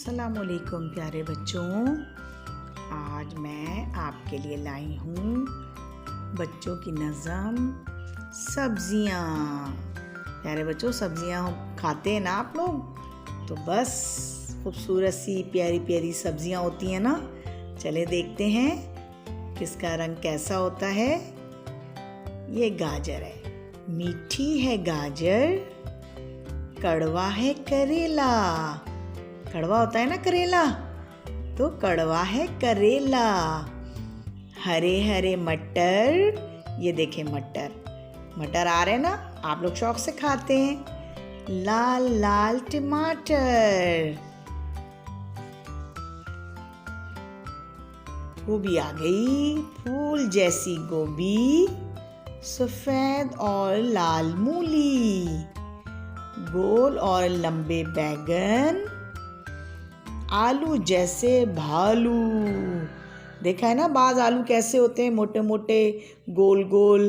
अस्सलामुअलैकुम प्यारे बच्चों। आज मैं आपके लिए लाई हूँ बच्चों की नज़म सब्जियाँ। प्यारे बच्चों, सब्जियाँ खाते हैं ना आप लोग? तो बस खूबसूरत सी प्यारी प्यारी सब्जियाँ होती हैं ना। चले देखते हैं किसका रंग कैसा होता है। ये गाजर है, मीठी है गाजर, कड़वा है करेला। कड़वा होता है ना करेला, तो कड़वा है करेला। हरे हरे मटर, ये देखें मटर आ रहे हैं ना, आप लोग शौक से खाते हैं। लाल लाल टमाटर, गोभी आ गई, फूल जैसी गोभी, सफेद और लाल मूली, गोल और लंबे बैगन, आलू जैसे भालू। देखा है ना, बाज आलू कैसे होते हैं, मोटे मोटे गोल गोल।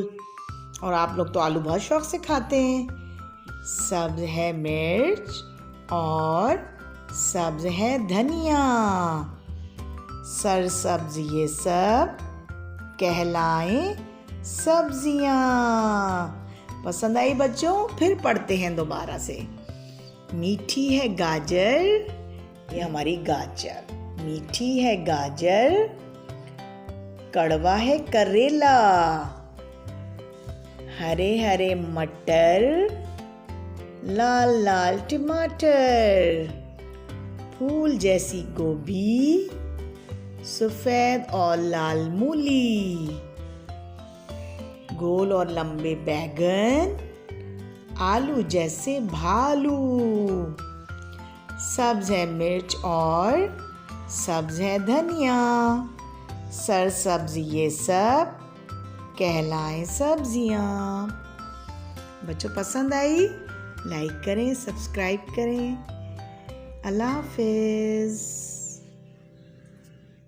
और आप लोग तो आलू बहुत शौक से खाते हैं। सब्ज है मिर्च और सब्ज है धनिया। सरसब्ज ये सब कहलाएं सब्जियां। पसंद आई बच्चों? फिर पढ़ते हैं दोबारा से। मीठी है गाजर, ये हमारी गाजर, मीठी है गाजर, कड़वा है करेला, हरे हरे मटर, लाल लाल टमाटर, फूल जैसी गोभी, सफेद और लाल मूली, गोल और लंबे बैगन, आलू जैसे भालू। सब्ज है मिर्च और सब्ज है धनिया। सरसब्ज ये सब कहलाएं सब्जियां। बच्चों, पसंद आई? लाइक करें, सब्सक्राइब करें। अल्लाह हाफिज़।